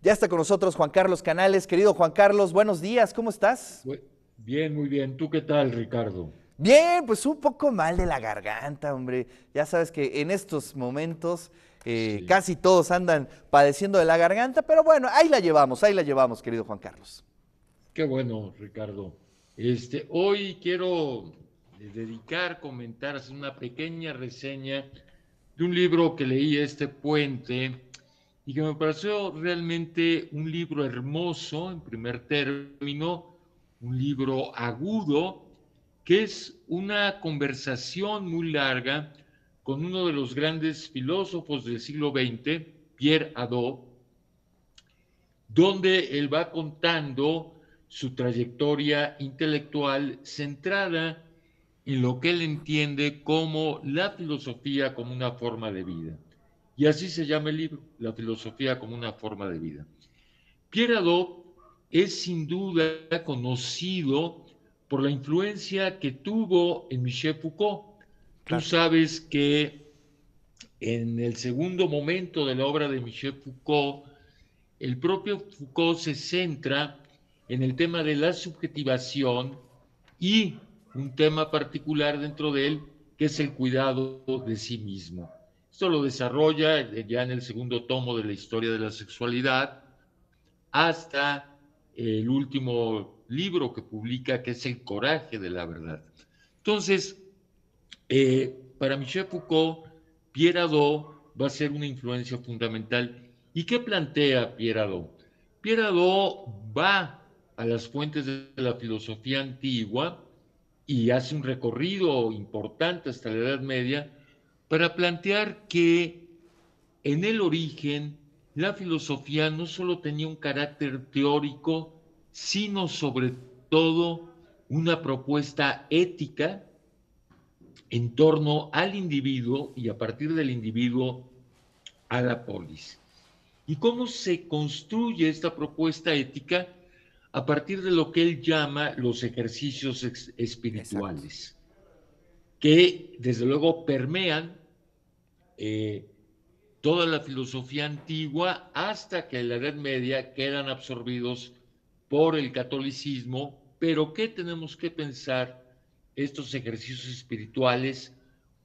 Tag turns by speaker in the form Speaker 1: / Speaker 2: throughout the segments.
Speaker 1: Ya está con nosotros Juan Carlos Canales. Querido Juan Carlos, buenos días, ¿cómo estás?
Speaker 2: Bien, muy bien. ¿Tú qué tal, Ricardo?
Speaker 1: Bien, pues un poco mal de la garganta, hombre. Ya sabes que en estos momentos
Speaker 2: Sí,
Speaker 1: casi todos andan padeciendo de la garganta, pero bueno, ahí la llevamos, querido Juan Carlos.
Speaker 2: qué bueno, Ricardo. Hoy quiero comentar, hacer una pequeña reseña de un libro que leí este puente y que me pareció realmente un libro hermoso, en primer término, un libro agudo, que es una conversación muy larga con uno de los grandes filósofos del siglo XX, Pierre Hadot, donde él va contando su trayectoria intelectual centrada en lo que él entiende como la filosofía como una forma de vida. Y así se llama el libro, La filosofía como una forma de vida. Pierre Hadot es sin duda conocido por la influencia que tuvo en Michel Foucault. Tú
Speaker 1: Claro,
Speaker 2: sabes que en el segundo momento de la obra de Michel Foucault, el propio Foucault se centra en el tema de la subjetivación y un tema particular dentro de él, que es el cuidado de sí mismo. Esto lo desarrolla ya en el segundo tomo de la historia de la sexualidad, hasta el último libro que publica, que es El coraje de la verdad. Entonces, para Michel Foucault, Pierre Hadot va a ser una influencia fundamental. ¿Y qué plantea Pierre Hadot? Pierre Hadot va a las fuentes de la filosofía antigua y hace un recorrido importante hasta la Edad Media para plantear que en el origen la filosofía no solo tenía un carácter teórico, sino sobre todo una propuesta ética en torno al individuo y a partir del individuo a la polis. ¿Y cómo se construye esta propuesta ética? A partir de lo que él llama los ejercicios
Speaker 1: exacto.
Speaker 2: espirituales, que desde luego permean eh, toda la filosofía antigua hasta que en la Edad Media quedan absorbidos por el catolicismo, pero ¿qué tenemos que pensar estos ejercicios espirituales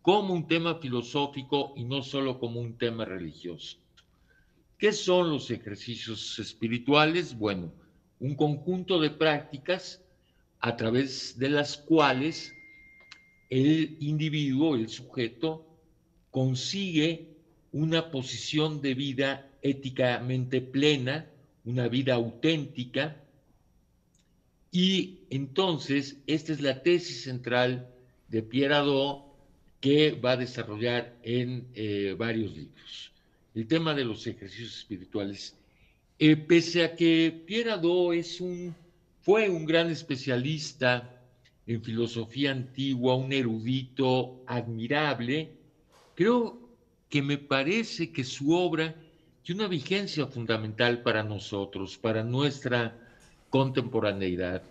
Speaker 2: como un tema filosófico y no solo como un tema religioso? ¿Qué son los ejercicios espirituales? Bueno, un conjunto de prácticas a través de las cuales el individuo, el sujeto, consigue una posición de vida éticamente plena, una vida auténtica, y entonces esta es la tesis central de Pierre Hadot que va a desarrollar en varios libros. El tema de los ejercicios espirituales. Pese a que Pierre Hadot fue un gran especialista en filosofía antigua, un erudito admirable, creo que me parece que su obra tiene una vigencia fundamental para nosotros, para nuestra contemporaneidad.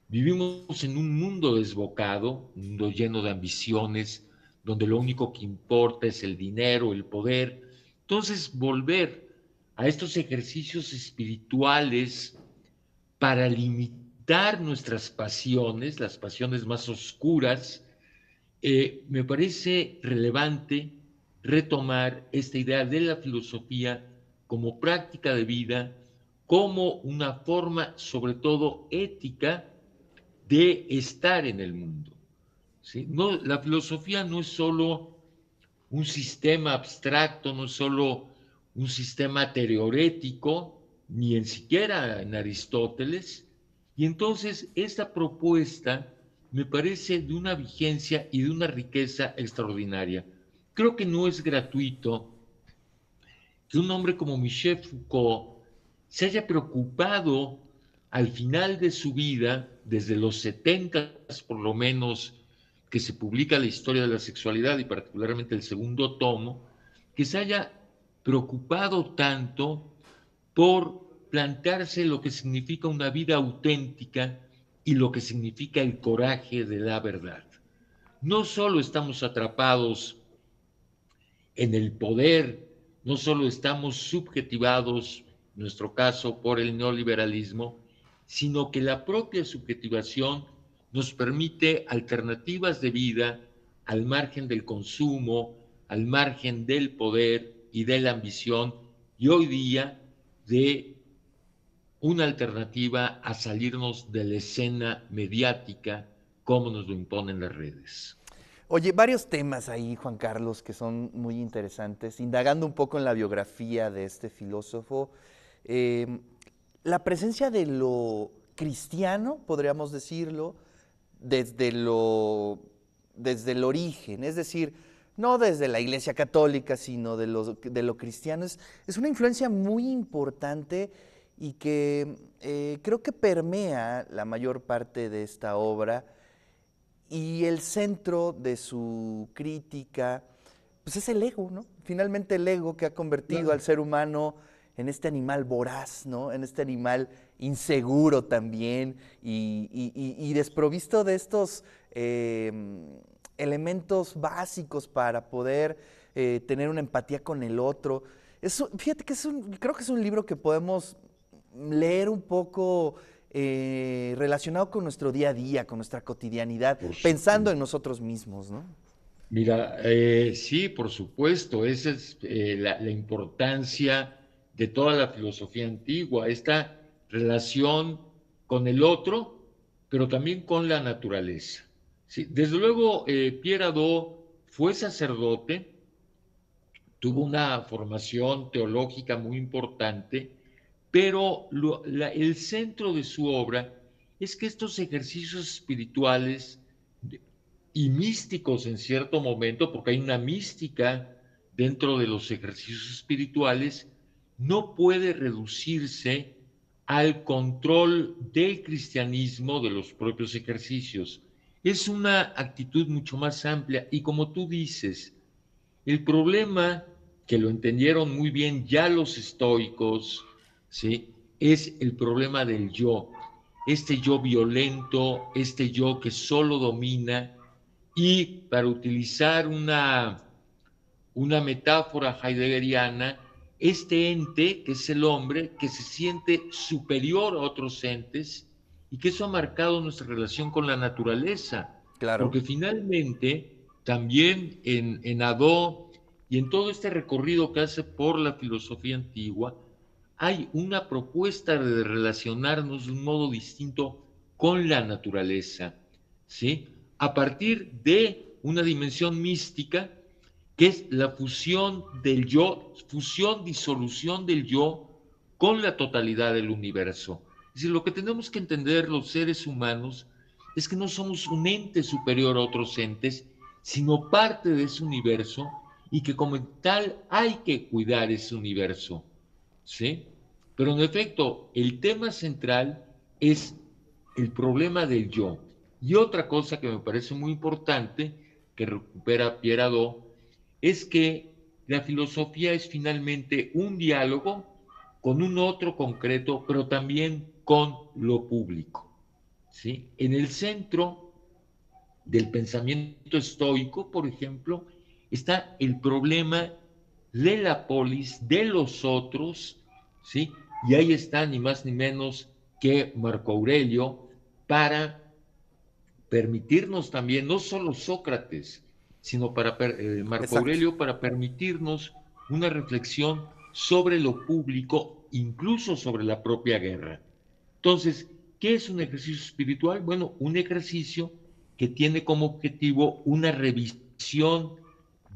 Speaker 2: Vivimos en un mundo desbocado, un mundo lleno de ambiciones, donde lo único que importa es el dinero, el poder. Entonces, volver a estos ejercicios espirituales para limitar nuestras pasiones, las pasiones más oscuras, me parece relevante retomar esta idea de la filosofía como práctica de vida, como una forma, sobre todo ética, de estar en el mundo. ¿Sí? No, la filosofía no es solo un sistema abstracto, no es solo un sistema teorético, ni en siquiera en Aristóteles. Y entonces esta propuesta me parece de una vigencia y de una riqueza extraordinaria. Creo que no es gratuito que un hombre como Michel Foucault se haya preocupado al final de su vida, desde los 70 por lo menos, que se publica la historia de la sexualidad y particularmente el segundo tomo, que se haya preocupado tanto por plantearse lo que significa una vida auténtica y lo que significa el coraje de la verdad. No solo estamos atrapados en el poder, no solo estamos subjetivados nuestro caso por el neoliberalismo, sino que la propia subjetivación nos permite alternativas de vida al margen del consumo, al margen del poder y de la ambición, y hoy día de una alternativa a salirnos de la escena mediática como nos lo imponen las redes.
Speaker 1: Oye, varios temas ahí, Juan Carlos, que son muy interesantes. Indagando un poco en la biografía de este filósofo, eh, la presencia de lo cristiano, podríamos decirlo, desde lo, desde el origen, es decir, no desde la Iglesia Católica, sino de lo cristiano, es una influencia muy importante y que creo que permea la mayor parte de esta obra y el centro de su crítica, pues es el ego, ¿no? Finalmente el ego que ha convertido al
Speaker 2: Claro.
Speaker 1: ser humano en este animal voraz, ¿no? En este animal inseguro también y desprovisto de estos elementos básicos para poder tener una empatía con el otro. Fíjate que creo que es un libro que podemos leer un poco relacionado con nuestro día a día, con nuestra cotidianidad,
Speaker 2: Por
Speaker 1: pensando en
Speaker 2: supuesto.
Speaker 1: nosotros mismos, ¿no?
Speaker 2: Mira, sí, por supuesto, esa es la importancia de toda la filosofía antigua, esta relación con el otro, pero también con la naturaleza. Sí, desde luego, Pierre Hadot fue sacerdote, tuvo una formación teológica muy importante, pero el centro de su obra es que estos ejercicios espirituales y místicos en cierto momento, porque hay una mística dentro de los ejercicios espirituales, no puede reducirse al control del cristianismo de los propios ejercicios. Es una actitud mucho más amplia y como tú dices, el problema que lo entendieron muy bien ya los estoicos, ¿sí? Es el problema del yo, este yo violento, este yo que solo domina y para utilizar una metáfora heideggeriana, este ente, que es el hombre, que se siente superior a otros entes y que eso ha marcado nuestra relación con la naturaleza,
Speaker 1: Claro.
Speaker 2: porque finalmente también en Hadot y en todo este recorrido que hace por la filosofía antigua, hay una propuesta de relacionarnos de un modo distinto con la naturaleza, ¿sí? A partir de una dimensión mística que es la fusión del yo, fusión, disolución del yo con la totalidad del universo. Es decir, lo que tenemos que entender los seres humanos es que no somos un ente superior a otros entes, sino parte de ese universo y que como tal hay que cuidar ese universo, ¿sí? Pero en efecto, el tema central es el problema del yo. Y otra cosa que me parece muy importante, que recupera Pierre Hadot, es que la filosofía es finalmente un diálogo con un otro concreto, pero también con lo público, ¿sí? En el centro del pensamiento estoico, por ejemplo, está el problema de la polis, de los otros, ¿sí? Y ahí está ni más ni menos que Marco Aurelio para permitirnos también, no solo Sócrates, sino para Marco
Speaker 1: Exacto.
Speaker 2: Aurelio, para permitirnos una reflexión sobre lo público, incluso sobre la propia guerra. Entonces, ¿qué es un ejercicio espiritual? Bueno, un ejercicio que tiene como objetivo una revisión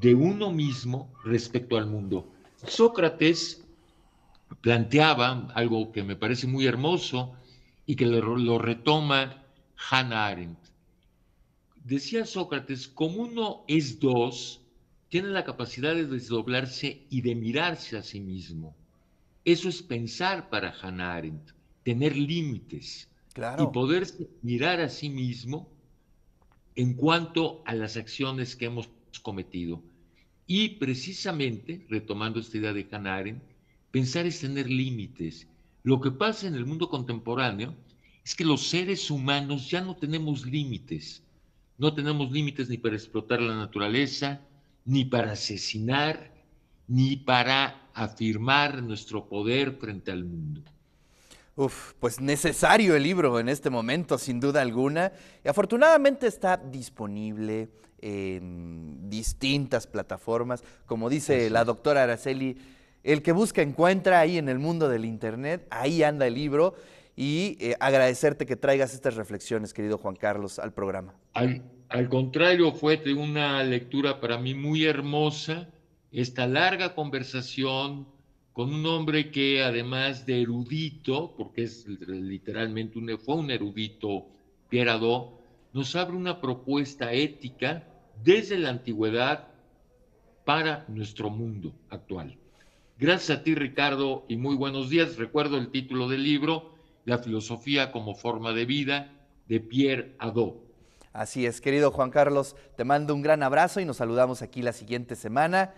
Speaker 2: de uno mismo respecto al mundo. Sócrates planteaba algo que me parece muy hermoso y que lo retoma Hannah Arendt. Decía Sócrates, como uno es dos, tiene la capacidad de desdoblarse y de mirarse a sí mismo. Eso es pensar para Hannah Arendt, tener límites y
Speaker 1: Claro.
Speaker 2: poderse mirar a sí mismo en cuanto a las acciones que hemos cometido. Y precisamente, retomando esta idea de Hannah Arendt, pensar es tener límites. Lo que pasa en el mundo contemporáneo es que los seres humanos ya no tenemos límites. No tenemos límites ni para explotar la naturaleza, ni para asesinar, ni para afirmar nuestro poder frente al mundo.
Speaker 1: Uf, pues necesario el libro en este momento, sin duda alguna. Y afortunadamente está disponible en distintas plataformas. Como dice
Speaker 2: Así
Speaker 1: la
Speaker 2: es.
Speaker 1: doctora Araceli, el que busca encuentra ahí en el mundo del Internet, ahí anda el libro. Y agradecerte que traigas estas reflexiones, querido Juan Carlos, al programa.
Speaker 2: Al contrario, fue de una lectura para mí muy hermosa, esta larga conversación con un hombre que además de erudito, porque es literalmente fue un erudito, Pierre Hadot, nos abre una propuesta ética desde la antigüedad para nuestro mundo actual. Gracias a ti, Ricardo, y muy buenos días. Recuerdo el título del libro, La filosofía como forma de vida, de Pierre Hadot.
Speaker 1: Así es, querido Juan Carlos, te mando un gran abrazo y nos saludamos aquí la siguiente semana.